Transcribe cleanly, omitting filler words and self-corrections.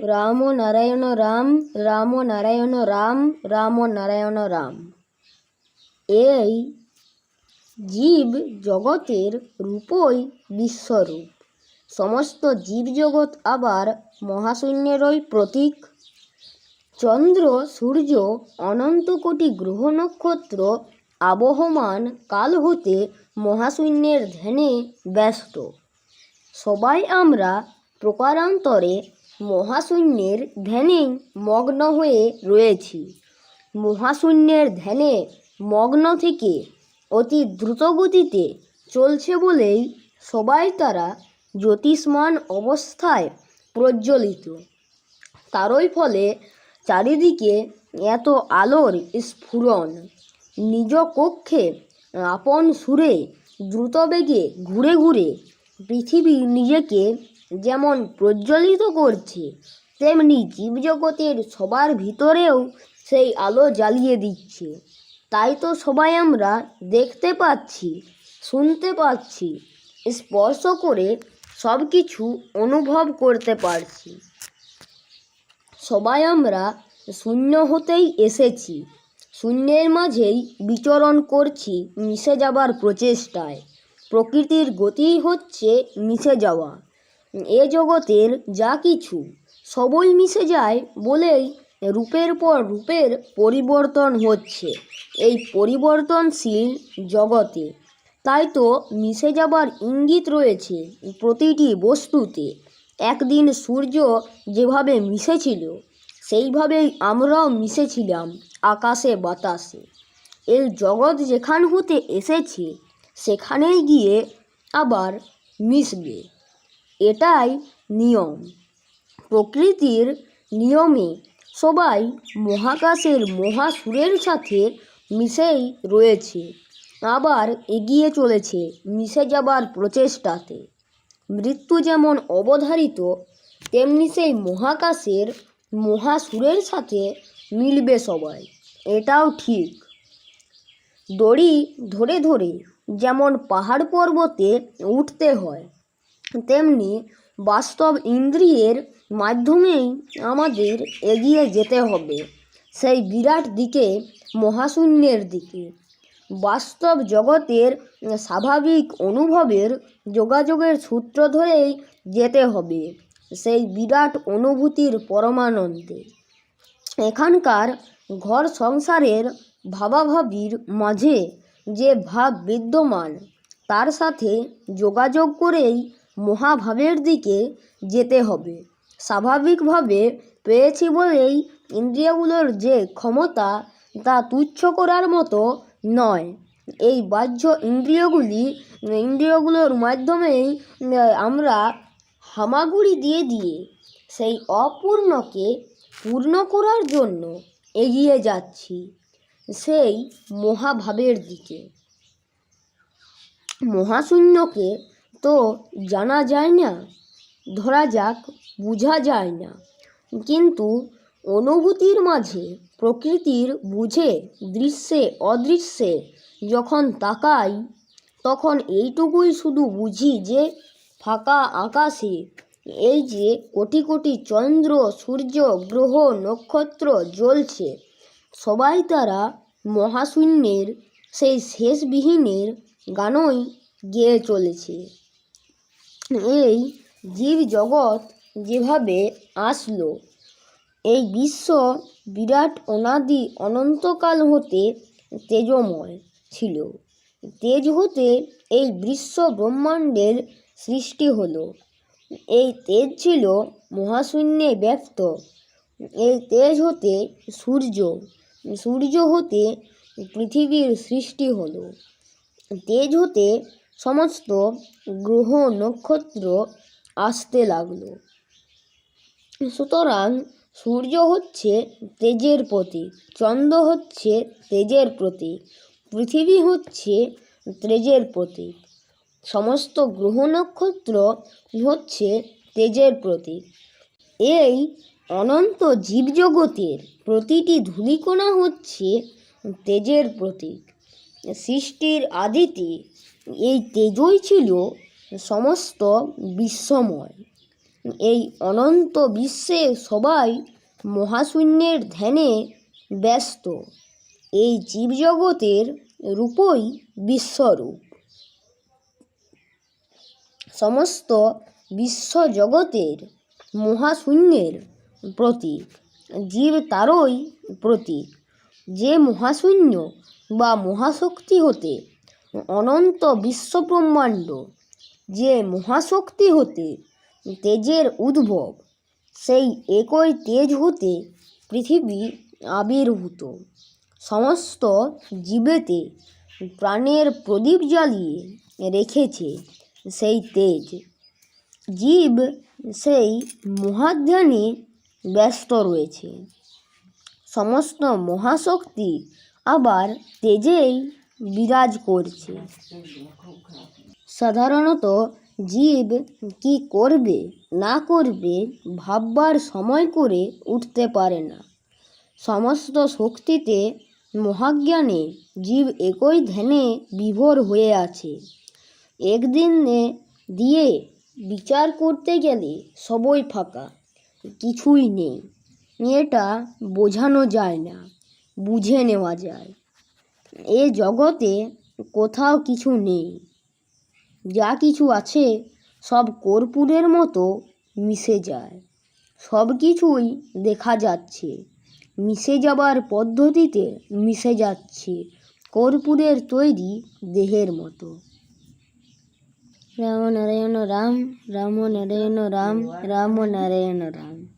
রাম নারায়ণ রাম, রাম নারায়ণ রাম, রাম নারায়ণ রাম। এই জীব জগতের রূপই বিশ্বরূপ। সমস্ত জীবজগৎ আবার মহাশূন্যেরই প্রতীক। চন্দ্র, সূর্য, অনন্ত কোটি গ্রহ নক্ষত্র আবহমান কাল হতে মহাশূন্যের ধ্যানে ব্যস্ত। সবাই আমরা প্রকারান্তরে মহাশূন্যের ধ্যানেই মগ্ন হয়ে রয়েছি। মহাশূন্যের ধ্যানে মগ্ন থেকে অতি দ্রুতগতিতে চলছে বলেই সবাই তারা জ্যোতিষ্মান অবস্থায় প্রজ্বলিত। তারই ফলে চারিদিকে এত আলোর স্ফুরণ। নিজ কক্ষে আপন সুরে দ্রুতবেগে ঘুরে ঘুরে পৃথিবী নিজেকে যেমন প্রজ্বলিত করছে, তেমনি জীবজগতের সবার ভিতরেও সেই আলো জ্বালিয়ে দিচ্ছে। তাই তো সবাই আমরা দেখতে পাচ্ছি, শুনতে পাচ্ছি, স্পর্শ করে সব কিছু অনুভব করতে পারছি। সবাই আমরা শূন্য হতেই এসেছি, শূন্যের মাঝেই বিচরণ করছি মিশে যাবার প্রচেষ্টায়। প্রকৃতির গতিই হচ্ছে মিশে যাওয়া। এ জগতের যা কিছু সবই মিশে যায় বলেই রূপের পর রূপের পরিবর্তন হচ্ছে এই পরিবর্তনশীল জগতে। তাই তো মিশে যাবার ইঙ্গিত রয়েছে প্রতিটি বস্তুতে। একদিন সূর্য যেভাবে মিশেছিল, সেইভাবেই আমরাও মিশেছিলাম আকাশে বাতাসে। এই জগৎ যেখান হতে এসেছে সেখানেই গিয়ে আবার মিশবে, এটাই নিয়ম। প্রকৃতির নিয়মে সবাই মহাকাশের মহাসুরের সাথে মিশেই রয়েছে, আবার এগিয়ে চলেছে মিশে যাবার প্রচেষ্টাতে। মৃত্যু যেমন অবধারিত, তেমনি সেই মহাকাশের মহাসুরের সাথে মিলবে সবাই, এটাও ঠিক। দড়ি ধরে ধরে যেমন পাহাড় পর্বতে উঠতে হয়, তেমনি বাস্তব ইন্দ্রিয়ের মাধ্যমেই আমাদের এগিয়ে যেতে হবে সেই বিরাট দিকে, মহাশূন্যের দিকে। বাস্তব জগতের স্বাভাবিক অনুভবের যোগাযোগের সূত্র ধরেই যেতে হবে সেই বিরাট অনুভূতির পরমানন্দে। এখানকার ঘর সংসারের ভাবাভাবির মাঝে যে ভাব বিদ্যমান, তার সাথে যোগাযোগ করেই মহাভাবের দিকে যেতে হবে। স্বাভাবিকভাবে পেয়েছি বলেই ইন্দ্রিয়গুলোর যে ক্ষমতা, তা তুচ্ছ করার মতো নয়। এই বাহ্য ইন্দ্রিয়গুলোর মাধ্যমেই আমরা হামাগুড়ি দিয়ে দিয়ে সেই অপূর্ণকে পূর্ণ করার জন্য এগিয়ে যাচ্ছি সেই মহাভাবের দিকে। মহাশূন্যকে তো জানা যায় না, ধরা যাক বোঝা যায় না, কিন্তু অনুভূতির মাঝে প্রকৃতির বুঝে দৃশ্যে অদৃশ্যে যখন তাকাই, তখন এইটুকুই শুধু বুঝি যে ফাঁকা আকাশে এই যে কোটি কোটি চন্দ্র, সূর্য, গ্রহ, নক্ষত্র জ্বলছে, সবাই তারা মহাশূন্যের সেই শেষবিহীনের গানই গেয়ে চলেছে। এই জীব জগৎ যেভাবে আসলো, এই বিশ্ব বিরাট অনাদি অনন্তকাল হতে তেজময় ছিল। তেজ হতে এই বিশ্ব ব্রহ্মাণ্ডের সৃষ্টি হলো। এই তেজ ছিল মহাশূন্যে ব্যপ্ত। এই তেজ হতে সূর্য, সূর্য হতে পৃথিবীর সৃষ্টি হলো। তেজ হতে সমস্ত গ্রহ নক্ষত্র আসতে লাগলো। সুতরাং সূর্য হচ্ছে তেজের প্রতীক, চন্দ্র হচ্ছে তেজের প্রতীক, পৃথিবী হচ্ছে তেজের প্রতীক, সমস্ত গ্রহ নক্ষত্র হচ্ছে তেজের প্রতীক। এই অনন্ত জীবজগতের প্রতিটি ধূলিকণা হচ্ছে তেজের প্রতীক। সৃষ্টির আদিতে এই তেজই ছিল সমস্ত বিশ্বময়। এই অনন্ত বিশ্বে সবাই মহাশূন্যের ধ্যানে ব্যস্ত। এই জীবজগতের রূপই বিশ্বরূপ। সমস্ত বিশ্বজগতের মহাশূন্যের প্রতীক, জীব তারই প্রতীক। যে মহাশূন্য বা মহাশক্তি হতে অনন্ত বিশ্বব্রহ্মাণ্ড, যে মহাশক্তি হতে তেজের উদ্ভব, সেই একই তেজ হতে পৃথিবী আবির্ভূত। সমস্ত জীবেতে প্রাণের প্রদীপ জ্বালিয়ে রেখেছে সেই তেজ। জীব সেই মহাধ্যানে ব্যস্ত রয়েছে। সমস্ত মহাশক্তি আবার তেজেই বিরাজ করছে। সাধারণত জীব কি করবে না করবে ভাববার সময় করে উঠতে পারে না। সমস্ত শক্তিতে মহাজ্ঞানে জীব একই ধ্যানে বিভোর হয়ে আছে। একদিনে দিয়ে বিচার করতে গেলে সবই ফাঁকা, কিছুই নেই। এটা বোঝানো যায় না, বুঝে নেওয়া যায়। এ জগতে কোথাও কিছু নেই। যা কিছু আছে সব কর্পূরের মতো মিশে যায়। সব কিছুই দেখা যাচ্ছে, মিশে যাবার পদ্ধতিতে মিশে যাচ্ছে কর্পূরের তৈরি দেহের মতো। রাম নারায়ণ রাম, রাম নারায়ণ রাম, রাম নারায়ণ রাম।